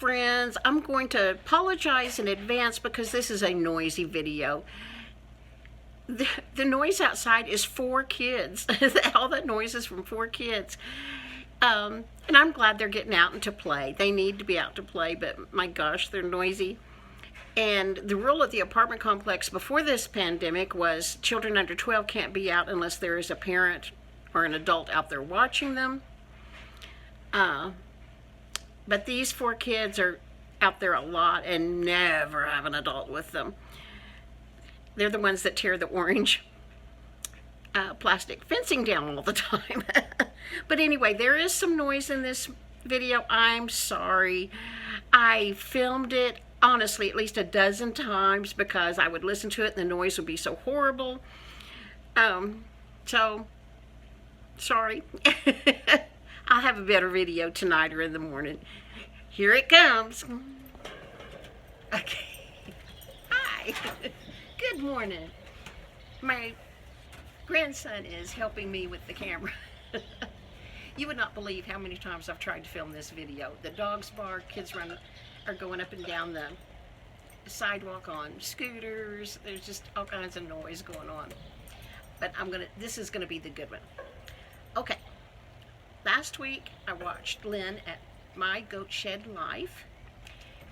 friends. I'm going to apologize in advance because this is a noisy video. The noise outside is 4 kids. All that noise is from 4 kids. And I'm glad they're getting out and to play. They need to be out to play, but my gosh, they're noisy. And the rule of the apartment complex before this pandemic was children under 12 can't be out unless there is a parent or an adult out there watching them. But these 4 kids are out there a lot and never have an adult with them. They're the ones that tear the orange plastic fencing down all the time. But anyway, there is some noise in this video. I'm sorry. I filmed it, honestly, at least a dozen times because I would listen to it and the noise would be so horrible. So, sorry. I'll have a better video tonight or in the morning. Here it comes. Okay. Hi. Good morning. My grandson is helping me with the camera. You would not believe how many times I've tried to film this video. The dogs bark, kids are going up and down the sidewalk on scooters. There's just all kinds of noise going on. But this is gonna be the good one. Okay. Last week I watched Lynn at My Goat Shed Life,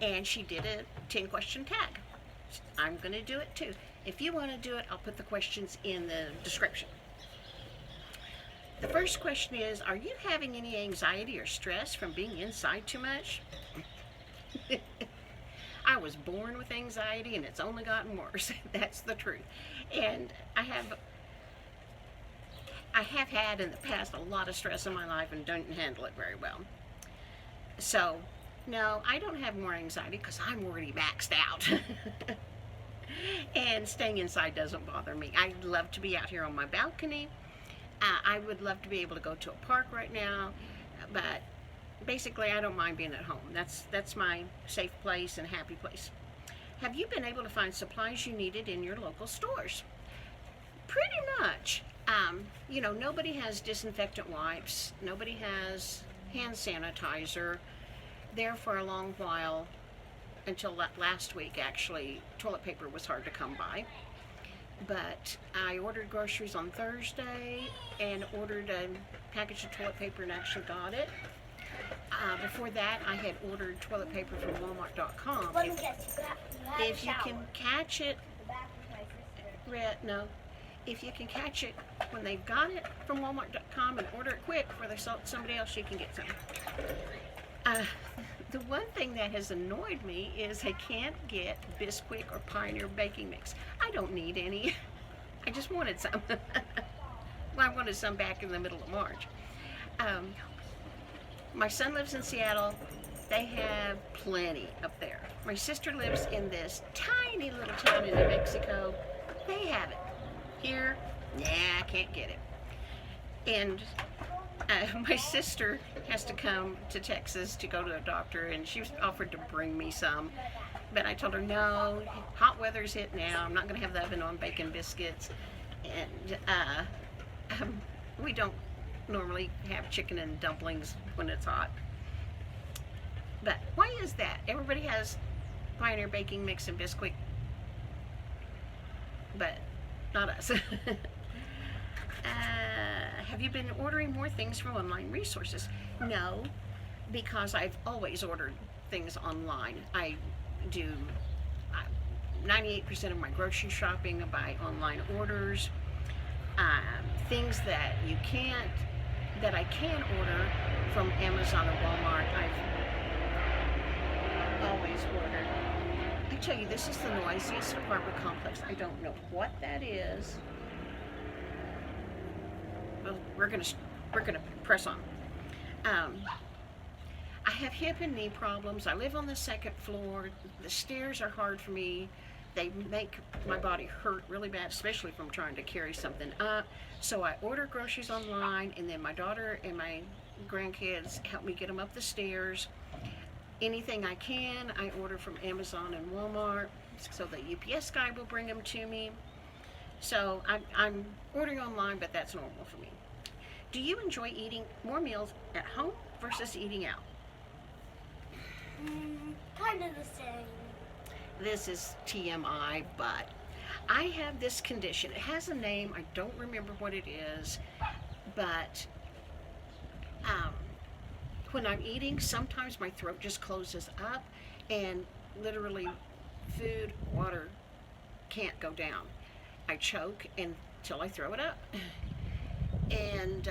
and she did a 10-question tag. I'm going to do it too. If you want to do it, I'll put the questions in the description. The first question is, are you having any anxiety or stress from being inside too much? I was born with anxiety and it's only gotten worse. That's the truth. And I have had in the past a lot of stress in my life and don't handle it very well. So, no, I don't have more anxiety because I'm already maxed out. And staying inside doesn't bother me. I love to be out here on my balcony. I would love to be able to go to a park right now, but basically I don't mind being at home. That's my safe place and happy place. Have you been able to find supplies you needed in your local stores? Pretty much. You know, nobody has disinfectant wipes. Nobody has hand sanitizer. There for a long while, until last week actually, toilet paper was hard to come by. But I ordered groceries on Thursday and ordered a package of toilet paper and actually got it. Before that, I had ordered toilet paper from Walmart.com. If you can catch it, if you can catch it when they've got it from Walmart.com and order it quick before they sell it to somebody else, you can get some. The one thing that has annoyed me is I can't get Bisquick or Pioneer baking mix. I don't need any. I just wanted some. Well, I wanted some back in the middle of March. My son lives in Seattle. They have plenty up there. My sister lives in this tiny little town in New Mexico. They have it. Here, nah, I can't get it. And my sister has to come to Texas to go to a doctor, and she was offered to bring me some. But I told her, no, hot weather's hit now. I'm not going to have the oven on baking biscuits. And we don't normally have chicken and dumplings when it's hot. But why is that? Everybody has Pioneer baking mix and Bisquick, but not us. Have you been ordering more things from online resources? No, because I've always ordered things online. I do 98% of my grocery shopping by online orders. Things that I can order from Amazon or Walmart, I've always ordered. I tell you, this is the noisiest apartment complex. I don't know what that is. Well, we're gonna press on. I have hip and knee problems. I live on the 2nd floor. The stairs are hard for me. They make my body hurt really bad, especially if I'm trying to carry something up. So I order groceries online, and then my daughter and my grandkids help me get them up the stairs. Anything I can, I order from Amazon and Walmart, so the UPS guy will bring them to me. So I'm ordering online, but that's normal for me. Do you enjoy eating more meals at home versus eating out? Kind of the same. This is TMI, but I have this condition. It has a name. I don't remember what it is, but um, when I'm eating, sometimes my throat just closes up, and literally, food, water can't go down. I choke until I throw it up, and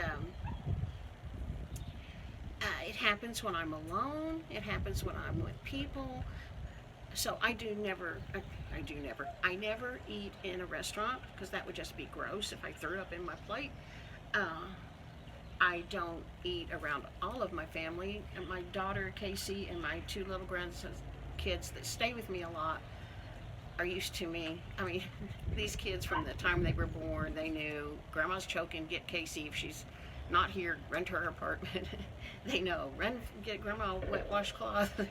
it happens when I'm alone. It happens when I'm with people. So I never eat in a restaurant because that would just be gross if I threw up in my plate. Uh, I don't eat around all of my family. And my daughter Casey and my two little grandsons, kids that stay with me a lot, are used to me. I mean, these kids from the time they were born, they knew Grandma's choking. Get Casey if she's not here. Run to her apartment. They know. Run, get Grandma a wet washcloth.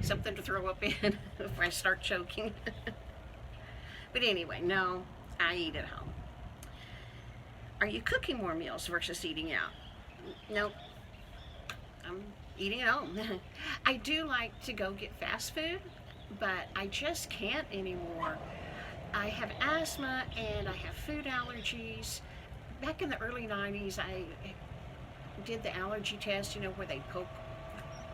Something to throw up in if I start choking. But anyway, no, I eat at home. Are you cooking more meals versus eating out? Nope. I'm eating at home. I do like to go get fast food, but I just can't anymore. I have asthma and I have food allergies. Back in the early 90s, I did the allergy test, where they poke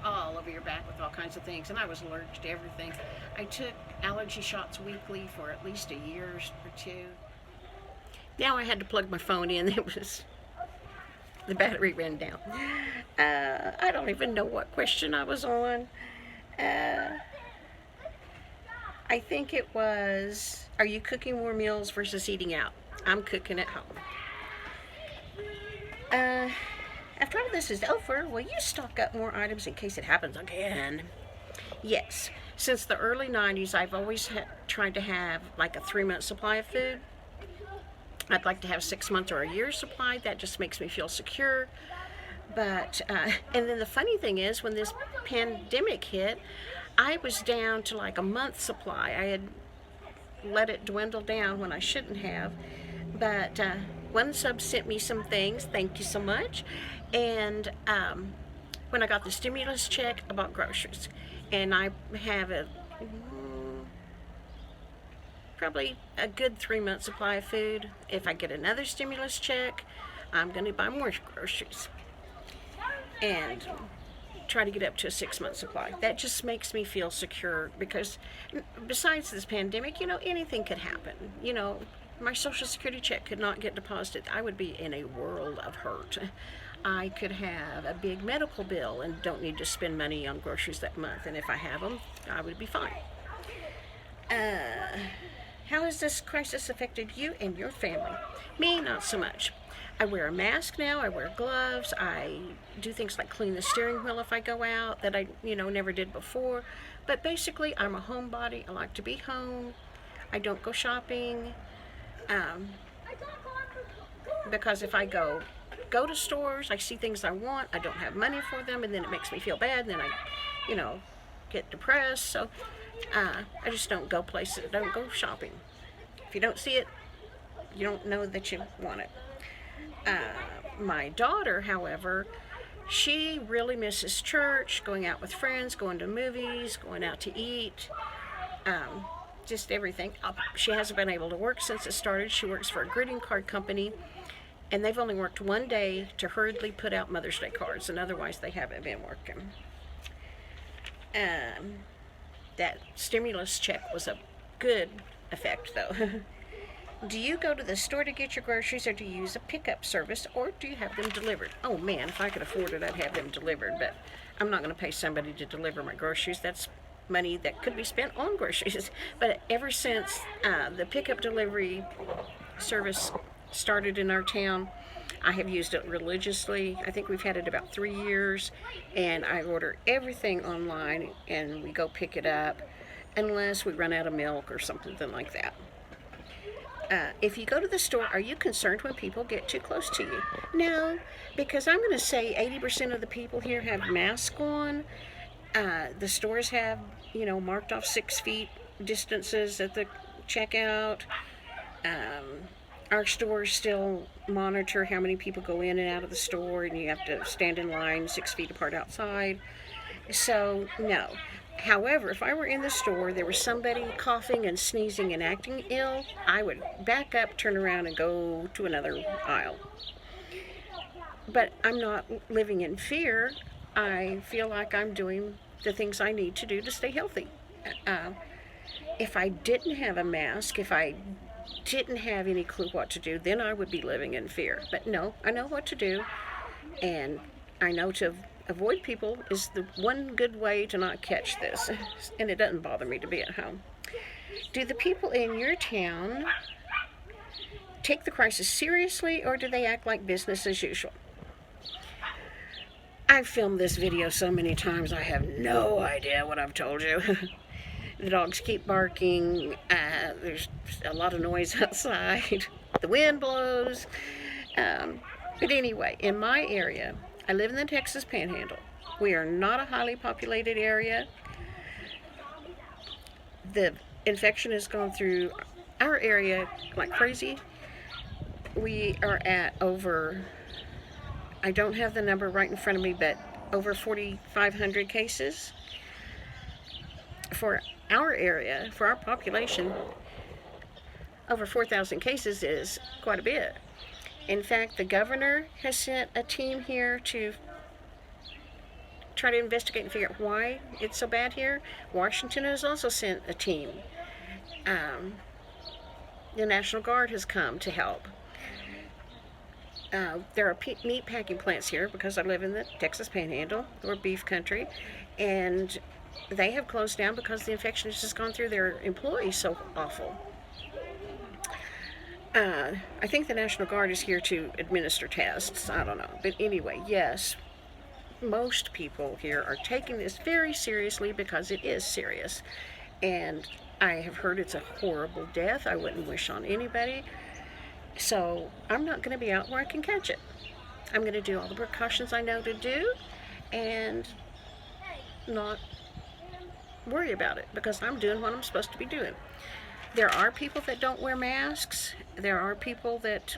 all over your back with all kinds of things, and I was allergic to everything. I took allergy shots weekly for at least a year or two. Now I had to plug my phone in. The battery ran down. I don't even know what question I was on. I think it was, are you cooking more meals versus eating out? I'm cooking at home. After all this is over, will you stock up more items in case it happens again? Yes. Since the early 90s, I've always tried to have like a 3-month supply of food. I'd like to have 6 months or a year's supply. That just makes me feel secure. But, and then the funny thing is, when this pandemic hit, I was down to like a month's supply. I had let it dwindle down when I shouldn't have. But one sub sent me some things. Thank you so much. And when I got the stimulus check, I bought groceries. And I have probably a good 3-month supply of food. If I get another stimulus check, I'm going to buy more groceries. And try to get up to a 6-month supply. That just makes me feel secure because besides this pandemic, anything could happen. My Social Security check could not get deposited. I would be in a world of hurt. I could have a big medical bill and don't need to spend money on groceries that month. And if I have them, I would be fine. How has this crisis affected you and your family? Me, not so much. I wear a mask now. I wear gloves. I do things like clean the steering wheel if I go out that I, never did before. But basically, I'm a homebody. I like to be home. I don't go shopping. Because if I go to stores, I see things I want, I don't have money for them, and then it makes me feel bad, and then I, get depressed. So I just don't go places, don't go shopping. If you don't see it, you don't know that you want it. My daughter, however, she really misses church, going out with friends, going to movies, going out to eat. Just everything. She hasn't been able to work since it started. She works for a greeting card company, and they've only worked one day to hurriedly put out Mother's Day cards, and otherwise they haven't been working. That stimulus check was a good effect, though. Do you go to the store to get your groceries, or do you use a pickup service, or do you have them delivered? Oh man, if I could afford it, I'd have them delivered, but I'm not going to pay somebody to deliver my groceries. That's money that could be spent on groceries. But ever since the pickup delivery service started in our town, I have used it religiously. I think we've had it about 3 years, and I order everything online and we go pick it up unless we run out of milk or something like that. If you go to the store, are you concerned when people get too close to you? No, because I'm going to say 80% of the people here have masks on. The stores have, marked off 6 feet distances at the checkout. Our stores still monitor how many people go in and out of the store, and you have to stand in line 6 feet apart outside. So, no. However, if I were in the store, there was somebody coughing and sneezing and acting ill, I would back up, turn around, and go to another aisle. But I'm not living in fear. I feel like I'm doing the things I need to do to stay healthy. If I didn't have a mask, if I didn't have any clue what to do, then I would be living in fear. But no, I know what to do, and I know to avoid people is the one good way to not catch this, and it doesn't bother me to be at home. Do the people in your town take the crisis seriously, or do they act like business as usual? I've filmed this video so many times, I have no idea what I've told you. The dogs keep barking, there's a lot of noise outside, the wind blows. But anyway, in my area, I live in the Texas Panhandle. We are not a highly populated area. The infection has gone through our area like crazy. We are at over, I don't have the number right in front of me, but over 4,500 cases. For our area, for our population, over 4,000 cases is quite a bit. In fact, the governor has sent a team here to try to investigate and figure out why it's so bad here. Washington has also sent a team. The National Guard has come to help. There are meat packing plants here because I live in the Texas Panhandle, or beef country, and they have closed down because the infection has just gone through their employees so awful. I think the National Guard is here to administer tests. I don't know. But anyway, yes, most people here are taking this very seriously because it is serious. And I have heard it's a horrible death. I wouldn't wish on anybody. So I'm not going to be out where I can catch it. I'm going to do all the precautions I know to do and not worry about it because I'm doing what I'm supposed to be doing. There are people that don't wear masks. There are people that,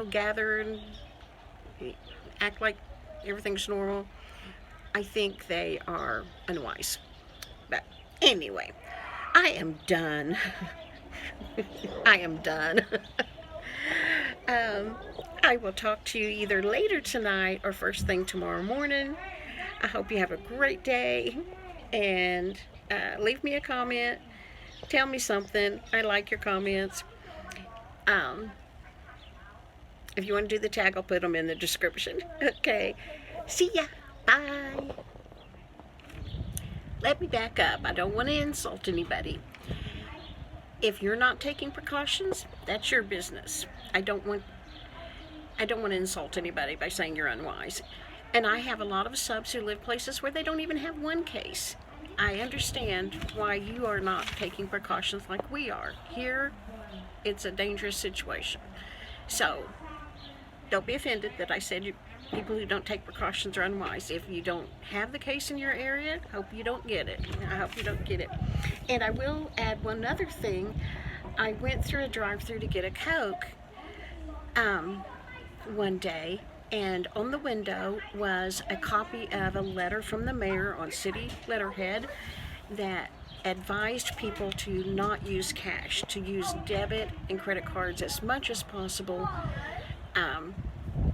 gather and act like everything's normal. I think they are unwise. But anyway, I am done. I am done. I will talk to you either later tonight or first thing tomorrow morning. I hope you have a great day, and leave me a comment. Tell me something. I like your comments. If you want to do the tag, I'll put them in the description. Okay. See ya. Bye. Let me back up. I don't want to insult anybody. If you're not taking precautions, that's your business. I don't want to insult anybody by saying you're unwise. And I have a lot of subs who live places where they don't even have one case. I understand why you are not taking precautions like we are. Here, it's a dangerous situation. So, don't be offended that I said people who don't take precautions are unwise. If you don't have the case in your area, hope you don't get it. I hope you don't get it. And I will add one other thing. I went through a drive-thru to get a Coke one day, and on the window was a copy of a letter from the mayor on city letterhead that advised people to not use cash, to use debit and credit cards as much as possible,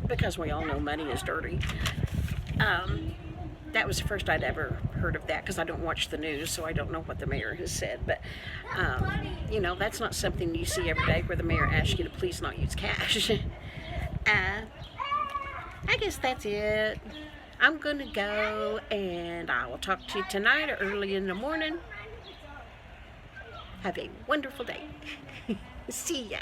because we all know money is dirty. That was the first I'd ever heard of that, because I don't watch the news, so I don't know what the mayor has said. But, that's not something you see every day where the mayor asks you to please not use cash. I guess that's it. I'm going to go, and I will talk to you tonight or early in the morning. Have a wonderful day. See ya.